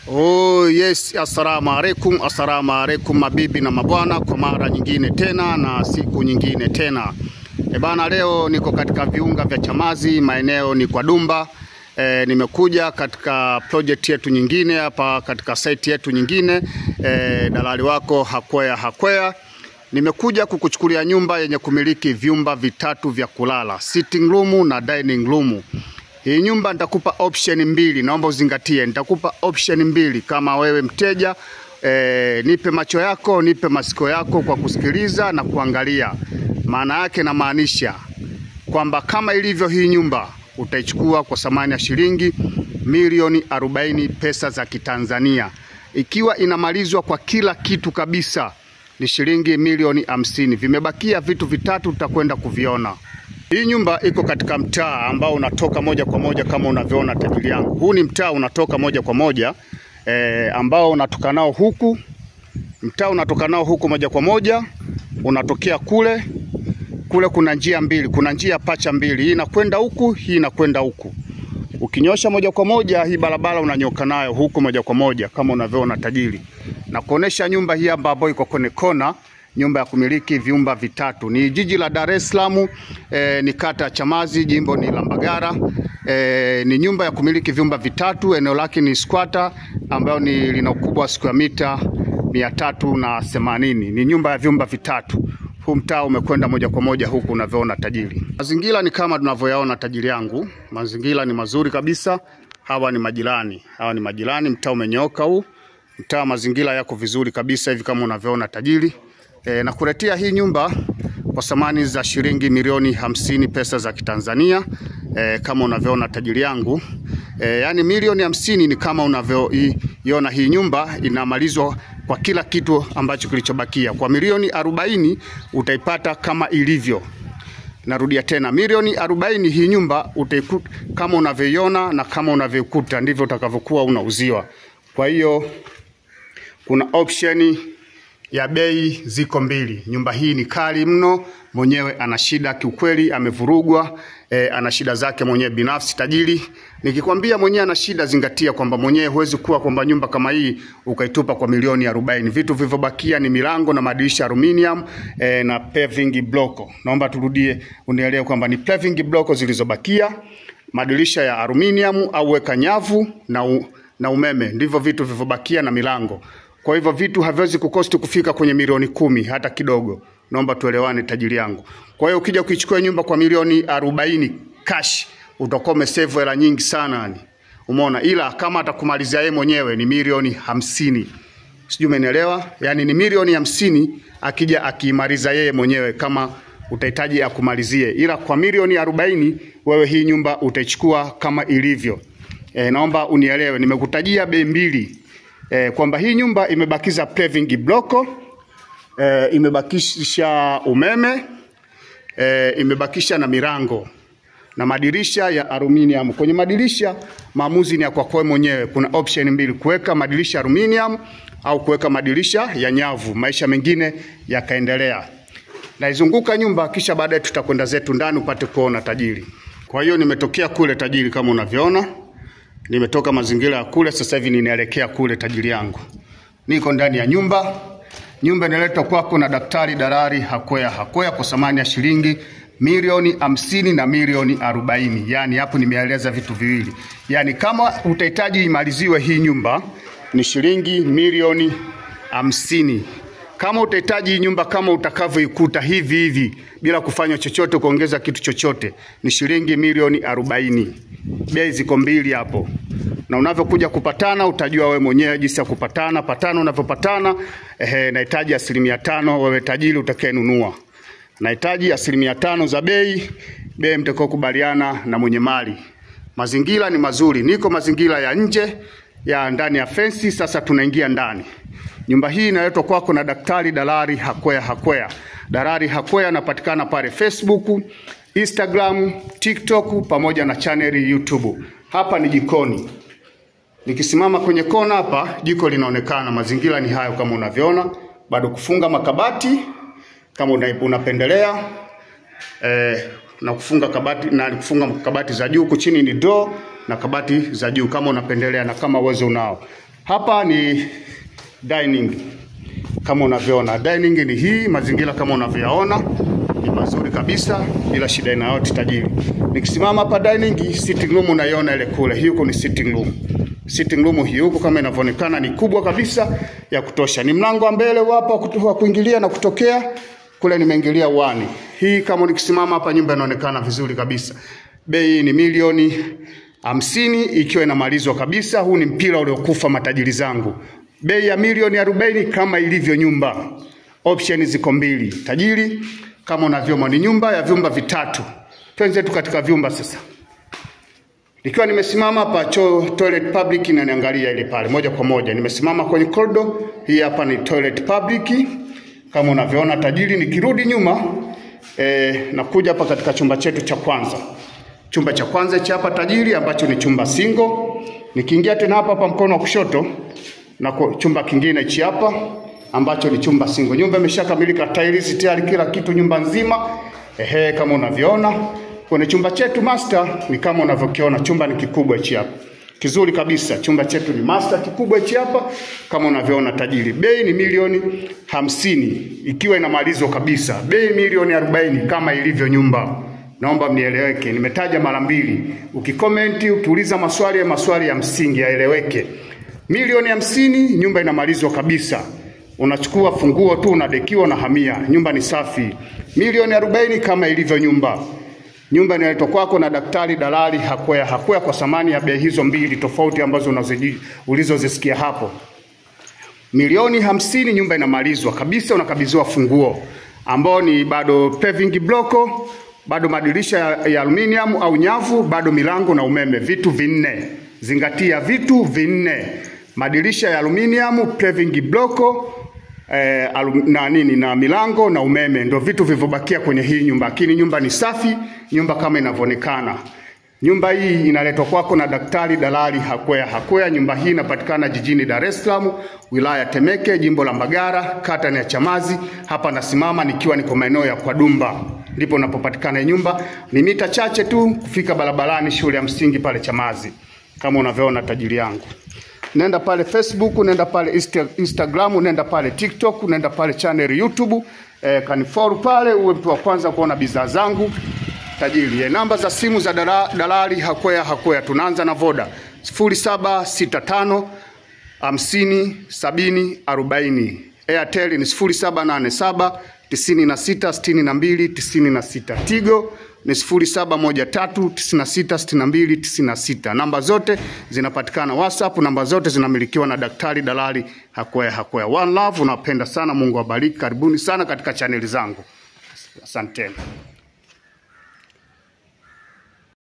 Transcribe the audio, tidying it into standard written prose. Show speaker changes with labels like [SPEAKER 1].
[SPEAKER 1] Oh yes, assalamu alaikum mabibi na mabwana, kwa mara nyingine tena na siku nyingine tena. Bana, leo niko katika viunga vya Chamazi, maeneo ni kwa Dumba. Nimekuja katika project yetu nyingine hapa katika site yetu nyingine, dalali wako Hakwea. Nimekuja kukuchukulia nyumba yenye kumiliki vyumba vitatu vya kulala, sitting room na dining room. Hii nyumba nitakupa option mbili, naomba uzingatie. Nitakupa option mbili kama wewe mteja. Nipe macho yako, nipe masikio yako kwa kusikiliza na kuangalia. Maana yake na maanisha kwamba kama ilivyo hii nyumba utaichukua kwa thamani ya shilingi milioni 40 pesa za Kitanzania. Ikiwa inamalizwa kwa kila kitu kabisa ni shilingi milioni 50. Vimebakia vitu vitatu tutakwenda kuviona. Hii nyumba iko katika mtaa ambao unatoka moja kwa moja kama unavyoona tajiri yangu. Huu ni mtaa unatoka moja kwa moja ambao unatoka nao huku. Mtaa unatoka nao huku moja kwa moja, unatokea kule kuna njia mbili, kuna njia pacha mbili. Hii inakwenda huku, hii inakwenda huku. Ukinyosha moja kwa moja hii barabara unanyoka nayo huku moja kwa moja kama unavyoona tajiri. Na kuonesha nyumba hii ambayo iko kwenye kona, nyumba ya kumiliki vyumba vitatu. Ni jiji la Dar es Salaam, ni kata Chamazi, jimbo ni Lambagara. Ni nyumba ya kumiliki vyumba vitatu, eneo lake ni squatter ambayo ni lina ukubwa wa square mita 380. Ni nyumba ya vyumba vitatu. Huu mtaa umekwenda moja kwa moja huku unavyoona tajiri. Mazingira ni kama tunavyoyaona tajiri yangu. Mazingira ni mazuri kabisa. Hawa ni majirani, mtaa umenyooka huu. Mtaa mazingira yako vizuri kabisa hivi kama unavyoona tajiri. Na kuletea hii nyumba kwa thamani za shilingi milioni 50 pesa za Kitanzania. Kama unavyoona tajiri yangu. Yani milioni 50 ni kama unavyoiona hii nyumba inamalizwa kwa kila kitu ambacho kilichobakia. Kwa milioni 40 utaipata kama ilivyo. Narudia tena, milioni 40 hii nyumba utaikuta kama unavyoiona na kama unavyokuta ndivyo utakavyokuwa unauziwa. Kwa hiyo kuna option ya bei ziko mbili. Nyumba hii ni kali mno, mwenyewe ana shida kiukweli, amevurugwa, ana shida zake mwenyewe binafsi tajiri. Nikikwambia mwenyewe ana shida, zingatia kwamba mwenyewe huwezi kuwa kwamba nyumba kama hii ukaitupa kwa milioni 40. Vitu vilivyobakia ni milango na madirisha aluminium na paving block. Naomba turudie unielewe kwamba ni paving block zilizobakia, madirisha ya aluminium au weka nyavu na umeme. Ndivyo vitu vilivyobakia na milango. Kwa hivyo vitu haviwezi kukosti kufika kwenye milioni 10 hata kidogo. Naomba tuelewane tajiri yangu. Kwa hiyo ukija kuichukua nyumba kwa milioni 40 cash, utakuwa umesave hela nyingi sana yani. Umeona, ila kama atakumalizia yeye mwenyewe ni milioni 50. Sijui umenielewa? Yani ni milioni 50 akija akimaliza yeye mwenyewe kama utahitaji akumalizie. Ila kwa milioni 40 wewe hii nyumba utaichukua kama ilivyo. Naomba unielewe, nimekutajia bei mbili. Kwamba hii nyumba imebakiza paving block, imebakisha umeme, imebakisha na milango na madirisha ya aluminium. Kwenye madirisha maamuzi ni ya kwako mwenyewe. Kuna option mbili, kuweka madirisha aluminium au kuweka madirisha ya nyavu, maisha mengine yakaendelea. Naizunguka nyumba kisha baadaye tutakwenda zetu ndani upate kuona tajiri. Kwa hiyo nimetokea kule tajiri kama unavyoona. Nimetoka mazingira ya kule, sasa hivi ninaelekea kule tajiri yangu. Niko ndani ya nyumba. Nyumba inaletwa kwako na daktari dalali Hakwea kwa thamani ya shilingi milioni 50 na milioni 40. Yani hapo nimeeleza vitu viwili. Yani kama utahitaji imaliziwe hii nyumba ni shilingi milioni 50. Kama utahitaji nyumba kama utakavyoikuta hivi bila kufanya chochote kuongeza kitu chochote ni shilingi milioni 40. Bei ziko mbili hapo. Na unavyokuja kupatana utajua wewe mwenyewe jinsi ya kupatana. Patana unavyopatana, nahitaji 5% wewe tajiri utakayenunua. Nahitaji 5% za bei mtakao kubaliana na mwenye mali. Mazingira ni mazuri. Niko mazingira ya nje, ya ndani ya fence, sasa tunaingia ndani. Nyumba hii inaletwa kwako na daktari dalali Hakwea. Dalali Hakwea anapatikana pale Facebook, Instagram, TikTok pamoja na channel YouTube. Hapa ni jikoni. Nikisimama kwenye kona hapa, jiko linaonekana. Mazingira ni hayo kama unavyoona. Bado kufunga makabati kama unapendelea. Na kufunga kabati za juu, chini ni door na kabati za juu kama unapendelea na kama uwezo unao. Hapa ni dining. Kama unavyoona dining ni hii, mazingira kama unavyoona ni mazuri kabisa bila shida yoyote tajiri. Nikisimama hapa dining, sitting room unaiona ile kule. Hii huko ni sitting room. Sitting room hii huko kama inavyoonekana ni kubwa kabisa ya kutosha. Ni mlango wa mbele hapa wa kuingilia na kutokea. Kule nimeingilia uani. Hii kama nikisimama hapa nyumba inaonekana vizuri kabisa. Bei ni milioni 50 ikiwa inamalizwa kabisa. Huu ni mpira uliokufa matajiri zangu. Bei ya milioni 40 kama ilivyo nyumba. Option ziko mbili. Tajiri kama unavyoona ni nyumba ya vyumba vitatu. Tuanze tu katika vyumba sasa. Nikiwa nimesimama hapa toilet public inaniangalia ile pale moja kwa moja. Nimesimama kwenye corridor. Hii hapa ni toilet public. Kama unavyoona tajiri, nikirudi nyuma nakuja hapa katika chumba chetu cha kwanza. Chumba cha kwanza cha hapa tajiri ambacho ni chumba single. Nikiingia tena hapa mkono wa kushoto na chumba kingine chi hapa ambacho ni chumba single. Nyumba imeshakamilika, tiles tayari, kila kitu nyumba nzima. Kama unavyoona kwenye chumba chetu master ni kama unavyokiona, chumba ni kikubwa chi hapa. Kizuri kabisa, chumba chetu ni master kikubwa hichi hapa kama unavyoona tajiri. Bei ni milioni 50 ikiwa inamalizwa kabisa. Bei milioni 40 kama ilivyo nyumba. Naomba mnieleweke, nimetaja mara mbili. Ukikomenti, ukiuliza maswali ya msingi yaeleweke. Milioni 50 nyumba inamalizwa kabisa. Unachukua funguo tu, unadekiwa na hamia. Nyumba ni safi. Milioni 40 kama ilivyo nyumba. Nyumba inaletwa kwako na daktari dalali Hakwea kwa thamani ya bei hizo mbili tofauti ambazo ulizozisikia hapo. Milioni 50 nyumba inamalizwa kabisa, unakabidhiwa funguo ambao ni bado paving block, bado madirisha ya aluminium au nyavu, bado milango na umeme, vitu vinne. Zingatia vitu vinne. Madirisha ya aluminium, paving block, na milango na umeme ndio vitu vilivyobakia kwenye hii nyumba. Lakini nyumba ni safi, nyumba kama inavyoonekana. Nyumba hii inaletwa kwako na daktari dalali Hakwea. Nyumba hii inapatikana jijini Dar es Salaam, wilaya Temeke, jimbo la Mbagara, kata ya Chamazi. Hapa nasimama nikiwa niko maeneo ya Kwadumba. Ndipo unapopatikana nyumba. Ni mita chache tu kufika barabarani shule ya msingi pale Chamazi. Kama unavyoona tajiri yangu. Nenda pale Facebook, nenda pale Instagram, nenda pale TikTok, nenda pale channel YouTube, kanifollow pale uwe mtu wa kwanza kuona bidhaa zangu tajiri. Namba za simu za dalali Hakwea tunaanza na Voda 0765 50 70 40. Airtel ni 0787 96 62 96. Tigo ni 0713 96 62 96. Namba zote zinapatikana WhatsApp, namba zote zinamilikiwa na daktari dalali Hakwea. One love, unapenda sana, Mungu awabariki. Karibuni sana katika channel zangu. Asanteni.